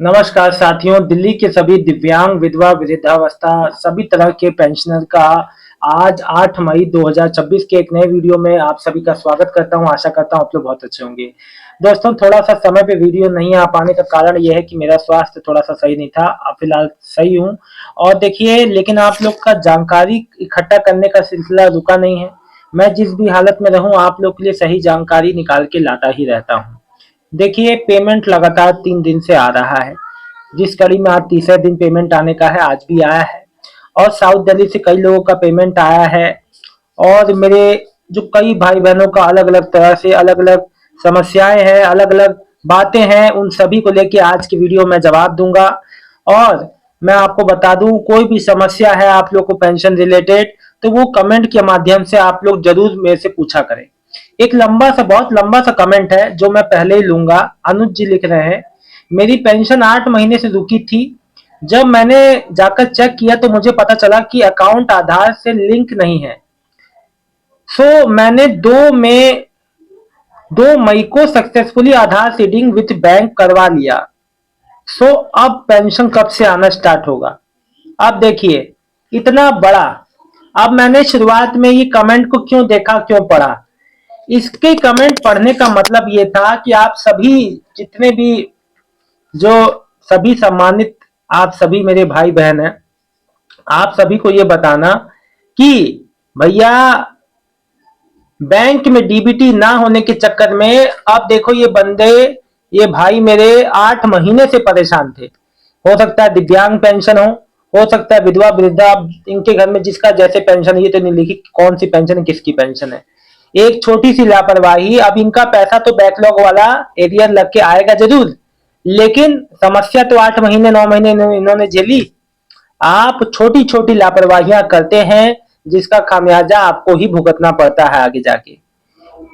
नमस्कार साथियों, दिल्ली के सभी दिव्यांग, विधवा, वृद्धावस्था सभी तरह के पेंशनर का आज 8 मई 2026 के एक नए वीडियो में आप सभी का स्वागत करता हूं। आशा करता हूं आप लोग बहुत अच्छे होंगे। दोस्तों, थोड़ा सा समय पे वीडियो नहीं आ पाने का कारण यह है कि मेरा स्वास्थ्य थोड़ा सा सही नहीं था। अब फिलहाल सही हूं। और देखिए, लेकिन आप लोग का जानकारी इकट्ठा करने का सिलसिला रुका नहीं है। मैं जिस भी हालत में रहूं, आप लोग के लिए सही जानकारी निकाल के लाता ही रहता हूं। देखिए, पेमेंट लगातार 3 दिन से आ रहा है, जिस कड़ी में आज तीसरे दिन पेमेंट आने का है। आज भी आया है और साउथ दिल्ली से कई लोगों का पेमेंट आया है। और मेरे जो कई भाई बहनों का अलग अलग तरह से अलग अलग समस्याएं हैं, अलग अलग बातें हैं, उन सभी को लेके आज की वीडियो में जवाब दूंगा। और मैं आपको बता दूं, कोई भी समस्या है आप लोग को पेंशन रिलेटेड, तो वो कमेंट के माध्यम से आप लोग जरूर मेरे से पूछा करें। एक बहुत लंबा सा कमेंट है जो मैं पहले ही लूंगा। अनुज जी लिख रहे हैं, मेरी पेंशन 8 महीने से रुकी थी। जब मैंने जाकर चेक किया तो मुझे पता चला कि अकाउंट आधार से लिंक नहीं है। मैंने 2 मई को successfully Aadhaar seeding with bank करवा लिया। अब पेंशन कब से आना स्टार्ट होगा? अब देखिए, इतना बड़ा। अब मैंने शुरुआत में ये कमेंट को क्यों देखा, क्यों पढ़ा? इसके कमेंट पढ़ने का मतलब ये था कि आप सभी जितने भी जो सभी सम्मानित, आप सभी मेरे भाई बहन हैं, आप सभी को ये बताना कि भैया, बैंक में डीबीटी ना होने के चक्कर में अब देखो ये बंदे, ये भाई मेरे 8 महीने से परेशान थे। हो सकता है दिव्यांग पेंशन हो सकता है विधवा वृद्धा, इनके घर में जिसका जैसे पेंशन, ये तो नहीं लिखी कौन सी पेंशन है, किसकी पेंशन है। एक छोटी सी लापरवाही, अब इनका पैसा तो बैकलॉग वाला एरियर लग के आएगा जरूर, लेकिन समस्या तो 8 महीने 9 महीने इन्होंने झेली। आप छोटी छोटी लापरवाहियां करते हैं, जिसका खामियाजा आपको ही भुगतना पड़ता है आगे जाके।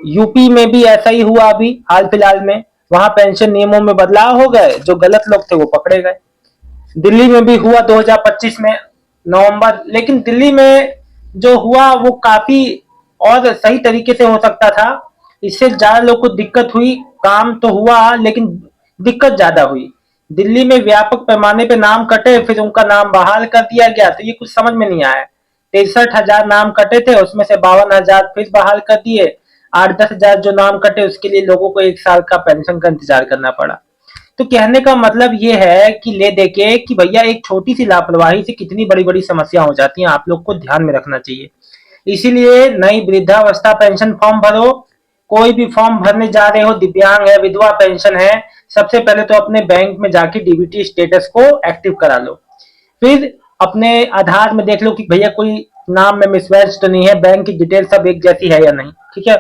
यूपी में भी ऐसा ही हुआ अभी हाल फिलहाल में। वहां पेंशन नियमों में बदलाव हो गए, जो गलत लोग थे वो पकड़े गए। दिल्ली में भी हुआ 2025 में नवंबर, लेकिन दिल्ली में जो हुआ वो काफी और सही तरीके से हो सकता था। इससे ज्यादा लोग को दिक्कत हुई। काम तो हुआ लेकिन दिक्कत ज्यादा हुई। दिल्ली में व्यापक पैमाने पे नाम कटे, फिर उनका नाम बहाल कर दिया गया, तो ये कुछ समझ में नहीं आया। 63,000 नाम कटे थे, उसमें से 52,000 फिर बहाल कर दिए। 8-10 हजार जो नाम कटे, उसके लिए लोगों को 1 साल का पेंशन का इंतजार करना पड़ा। तो कहने का मतलब ये है कि ले देके कि भैया, एक छोटी सी लापरवाही से कितनी बड़ी बड़ी समस्या हो जाती है, आप लोग को ध्यान में रखना चाहिए। इसीलिए नई वृद्धावस्था पेंशन फॉर्म भरो। कोई भी फॉर्म भरने जा रहे हो, दिव्यांग है, विधवा पेंशन है, सबसे पहले तो अपने बैंक में जाके डीबीटी स्टेटस को एक्टिव करा लो। फिर अपने आधार में देख लो कि भैया कोई नाम में मिसमैच तो नहीं है, बैंक की डिटेल सब एक जैसी है या नहीं। ठीक है।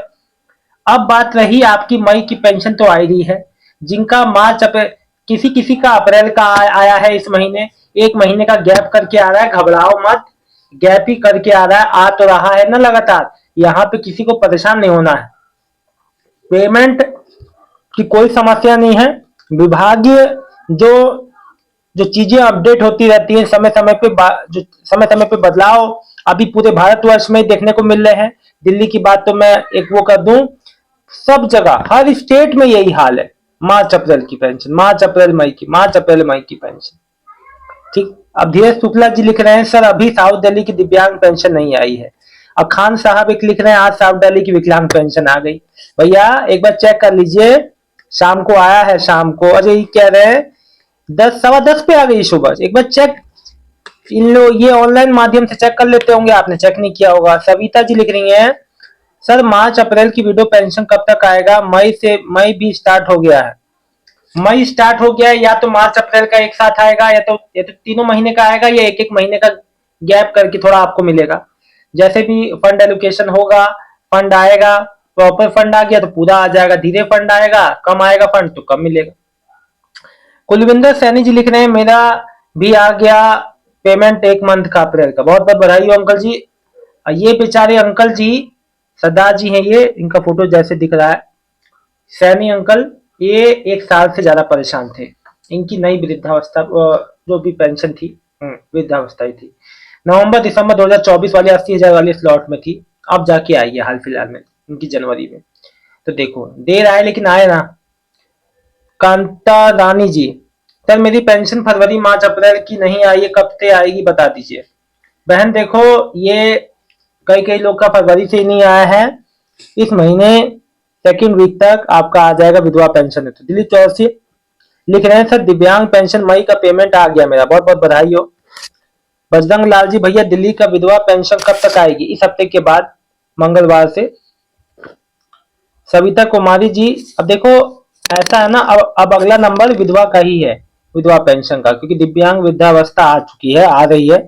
अब बात रही आपकी मई की पेंशन, तो आ रही है। जिनका मार्च अप्रैल, किसी किसी का अप्रैल का आया है इस महीने। 1 महीने का गैप करके आ रहा है, घबराओ मत। गैप ही करके आ रहा है, आ तो रहा है ना लगातार। यहाँ पे किसी को परेशान नहीं होना है। पेमेंट की कोई समस्या नहीं है। विभागीय जो जो चीजें अपडेट होती रहती है समय समय पे, जो समय समय पे बदलाव अभी पूरे भारतवर्ष में देखने को मिल रहे हैं। दिल्ली की बात तो मैं एक वो कर दूं, सब जगह हर स्टेट में यही हाल है। मार्च अप्रैल की पेंशन, मार्च अप्रैल मई की, मार्च अप्रैल मई की पेंशन। ठीक। अब धीरज शुक्ला जी लिख रहे हैं, सर अभी साउथ दिल्ली की दिव्यांग पेंशन नहीं आई है। अब खान साहब एक लिख रहे हैं, आज साउथ दिल्ली की विकलांग पेंशन आ गई। भैया एक बार चेक कर लीजिए, शाम को आया है, शाम को। अरे ये कह रहे हैं 10 सवा 10 पे आ गई सुबह। एक बार चेक, इन लोग ये ऑनलाइन माध्यम से चेक कर लेते होंगे, आपने चेक नहीं किया होगा। सविता जी लिख रही हैं, सर मार्च अप्रैल की विडो पेंशन कब तक आएगा? मई भी स्टार्ट हो गया है। मई स्टार्ट हो गया है, या तो मार्च अप्रैल का एक साथ आएगा, या तो तीनों महीने का आएगा, या एक एक महीने का गैप करके थोड़ा आपको मिलेगा। जैसे भी फंड एलोकेशन होगा, फंड आएगा, प्रॉपर फंड आ गया तो पूरा आ जाएगा, धीरे फंड आएगा, कम आएगा फंड तो कम मिलेगा। कुलविंदर सैनी जी लिख रहे हैं, मेरा भी आ गया पेमेंट 1 मंथ का, अप्रैल का। बहुत बहुत बधाई हो अंकल जी। ये बेचारे अंकल जी, सरदार जी हैं ये, इनका फोटो जैसे दिख रहा है, सैनी अंकल, ये 1 साल से ज्यादा परेशान थे। इनकी नई वृद्धावस्था जो भी पेंशन थी, वृद्धावस्था ही थी, नवंबर दिसंबर 2024 वाली 80,000 वाली स्लॉट में थी। अब जाके आई है हाल फिलहाल में, इनकी जनवरी में। तो देखो देर आए लेकिन आए ना। कांता रानी जी, सर मेरी पेंशन फरवरी मार्च अप्रैल की नहीं आई है, कब से आएगी बता दीजिए। बहन देखो, ये कई कई लोग का फरवरी से ही नहीं आया है। इस महीने सेकंड वीक तक आपका आ जाएगा विधवा पेंशन। तो दिलीप चौरसी लिख रहे हैं, सर दिव्यांग पेंशन मई का पेमेंट आ गया मेरा, बहुत बहुत बधाई हो। बजरंग लाल जी भैया, दिल्ली का विधवा पेंशन कब तक आएगी? इस हफ्ते के बाद, मंगलवार से। सविता कुमारी जी, अब देखो ऐसा है ना, अब अगला नंबर विधवा का ही है, विधवा पेंशन का, क्योंकि दिव्यांग वृद्धावस्था आ चुकी है, आ रही है।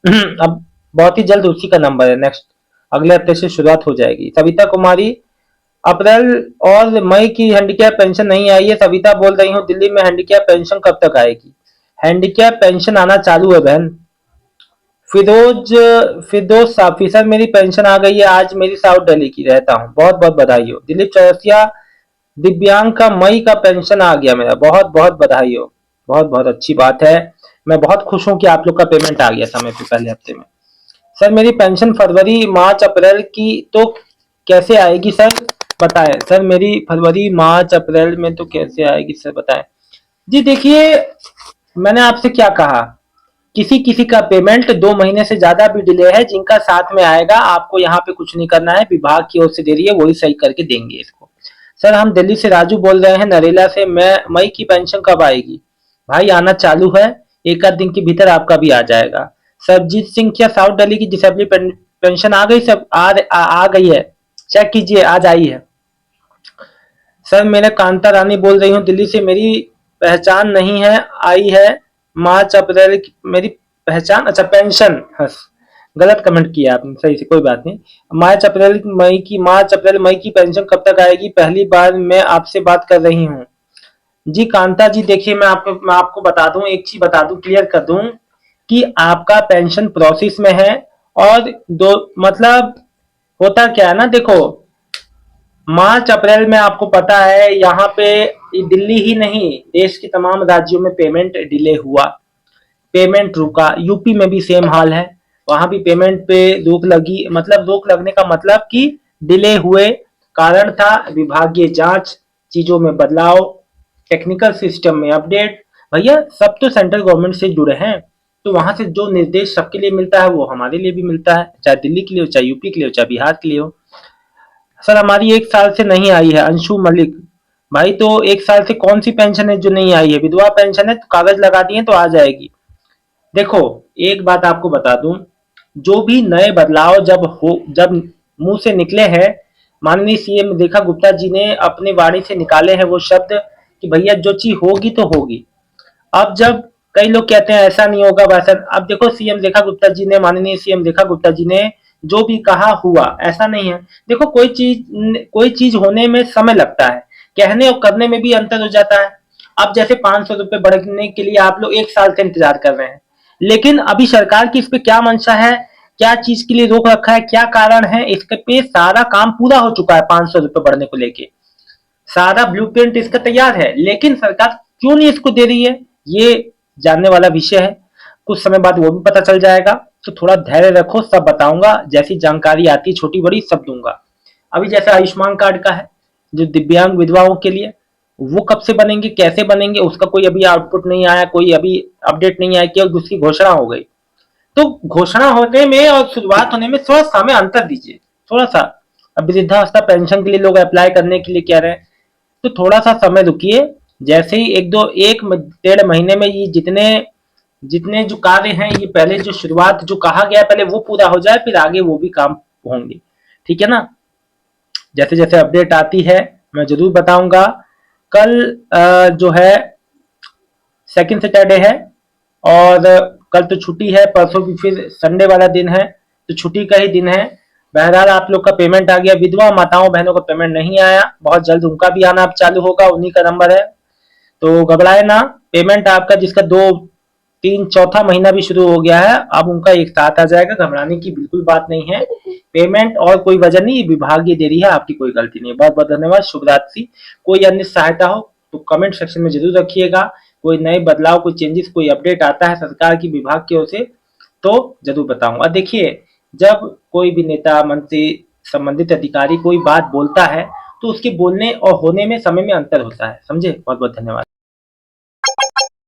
अब बहुत ही जल्द उसी का नंबर है, नेक्स्ट अगले हफ्ते से शुरुआत हो जाएगी। सविता कुमारी, अप्रैल और मई की हैंडीकैप पेंशन नहीं आई है। सविता बोल रही हूँ दिल्ली में हैंडीकैप पेंशन कब तक आएगी? हैंडीकैप पेंशन आना चालू है बहन। फिरोज फिरदौस साफी, सर मेरी पेंशन आ गई है, आज मेरी साउथ दिल्ली की रहता हूँ, बहुत बहुत बधाई हो। दिलीप चौरसिया, दिव्यांग का मई का पेंशन आ गया मेरा, बहुत बहुत बधाई हो, बहुत बहुत अच्छी बात है। मैं बहुत खुश हूँ कि आप लोग का पेमेंट आ गया समय पे, पहले हफ्ते में। सर मेरी पेंशन फरवरी मार्च अप्रैल की तो कैसे आएगी सर, बताएं। सर मेरी फरवरी मार्च अप्रैल में तो कैसे आएगी सर, बताएं। जी देखिए, मैंने आपसे क्या कहा, किसी किसी का पेमेंट 2 महीने से ज्यादा भी डिले है, जिनका साथ में आएगा, आपको यहाँ पे कुछ नहीं करना है, विभाग की ओर से दे रही है, वही सही करके देंगे इसको। सर हम दिल्ली से राजू बोल रहे हैं, नरेला से। मैं मई की पेंशन कब आएगी? भाई आना चालू है, एक आध दिन के भीतर आपका भी आ जाएगा। सरजीत सिंह, क्या साउथ दिल्ली की डिसेबिलिटी पेंशन आ गई? सब आ गई है, चेक कीजिए, आज आई है। सर मैं कांता रानी बोल रही हूँ दिल्ली से, मेरी पहचान नहीं है, आई है मार्च अप्रैल की मेरी पहचान, अच्छा पेंशन, हस गलत कमेंट किया आपने, सही से, कोई बात नहीं। मार्च अप्रैल मई की पेंशन कब तक आएगी? पहली बार मैं आपसे बात कर रही हूँ। जी कांता जी, देखिए मैं आपको बता दूं, एक चीज बता दूं, क्लियर कर दूं कि आपका पेंशन प्रोसेस में है। और दो मतलब होता क्या है ना, देखो मार्च अप्रैल में आपको पता है यहाँ पे दिल्ली ही नहीं, देश के तमाम राज्यों में पेमेंट डिले हुआ, पेमेंट रुका। यूपी में भी सेम हाल है, वहां भी पेमेंट पे रोक लगी, मतलब रोक लगने का मतलब कि डिले हुए। कारण था विभागीय जांच, चीजों में बदलाव, टेक्निकल सिस्टम में अपडेट। भैया सब तो सेंट्रल गवर्नमेंट से जुड़े हैं, तो वहां से जो निर्देश सबके लिए मिलता है वो हमारे लिए भी मिलता है, चाहे दिल्ली के लिए हो, चाहे यूपी के लिए हो, चाहे बिहार के लिए हो। सर हमारी 1 साल से नहीं आई है, अंशु मलिक। भाई तो 1 साल से कौन सी पेंशन है जो नहीं आई है? विधवा पेंशन है, तो कागज लगा दिए तो आ जाएगी। देखो एक बात आपको बता दूं, जो भी नए बदलाव जब मुंह से निकले हैं, माननीय सीएम रेखा गुप्ता जी ने अपनी वाणी से निकाले हैं वो शब्द कि भैया जो चीज होगी तो होगी। अब जब कई लोग कहते हैं ऐसा नहीं होगा वैसा, अब देखो सीएम रेखा गुप्ता जी ने, माननीय सीएम रेखा गुप्ता जी ने जो भी कहा हुआ, ऐसा नहीं है। देखो कोई चीज होने में समय लगता है, कहने और करने में भी अंतर हो जाता है। अब जैसे 500 रुपए बढ़ने के लिए आप लोग 1 साल से इंतजार कर रहे हैं, लेकिन अभी सरकार की इस पे क्या मंशा है, क्या चीज के लिए रोक रखा है, क्या कारण है, इसके पे सारा काम पूरा हो चुका है। 500 रुपए बढ़ने को लेके सारा ब्लूप्रिंट इसका तैयार है, लेकिन सरकार क्यों नहीं इसको दे रही है, ये जानने वाला विषय है। कुछ समय बाद वो भी पता चल जाएगा, तो थोड़ा धैर्य रखो, सब बताऊंगा, जैसी जानकारी आती है छोटी बड़ी सब दूंगा। अभी जैसे आयुष्मान कार्ड का है, जो दिव्यांग विधवाओं के लिए, वो कब से बनेंगे, कैसे बनेंगे, उसका कोई अभी आउटपुट नहीं आया, कोई अभी अपडेट नहीं आया, केवल उसकी घोषणा हो गई। तो घोषणा होने में और शुरुआत होने में थोड़ा समय अंतर दीजिए, थोड़ा सा। अब वृद्धावस्था पेंशन के लिए लोग अप्लाई करने के लिए कह रहे हैं, तो थोड़ा सा समय रुकिए। जैसे ही 1-1 डेढ़ महीने में ये जितने जितने जो कार्य हैं, ये पहले जो शुरुआत जो कहा गया पहले वो पूरा हो जाए, फिर आगे वो भी काम होंगे, ठीक है ना। जैसे जैसे अपडेट आती है मैं जरूर बताऊंगा। कल जो है सेकंड सैटरडे है, और कल तो छुट्टी है, परसों भी फिर संडे वाला दिन है, तो छुट्टी का ही दिन है। बहरहाल आप लोग का पेमेंट आ गया। विधवा माताओं बहनों का पेमेंट नहीं आया, बहुत जल्द उनका भी आना अब चालू होगा, उन्हीं का नंबर है, तो घबराए ना। पेमेंट आपका जिसका 2 3 चौथा महीना भी शुरू हो गया है, अब उनका एक साथ आ जाएगा, घबराने की बिल्कुल बात नहीं है। पेमेंट और कोई वजह नहीं, विभाग ये दे रही है, आपकी कोई गलती नहीं है। बहुत बहुत धन्यवाद, शुभ रात्रि। कोई अन्य सहायता हो तो कमेंट सेक्शन में जरूर रखिएगा। कोई नए बदलाव, कोई चेंजेस, कोई अपडेट आता है सरकार की विभाग की ओर से तो जरूर बताऊंगा। देखिए जब कोई भी नेता, मंत्री, संबंधित अधिकारी कोई बात बोलता है, तो उसके बोलने और होने में समय में अंतर होता है, समझे। बहुत बहुत धन्यवाद।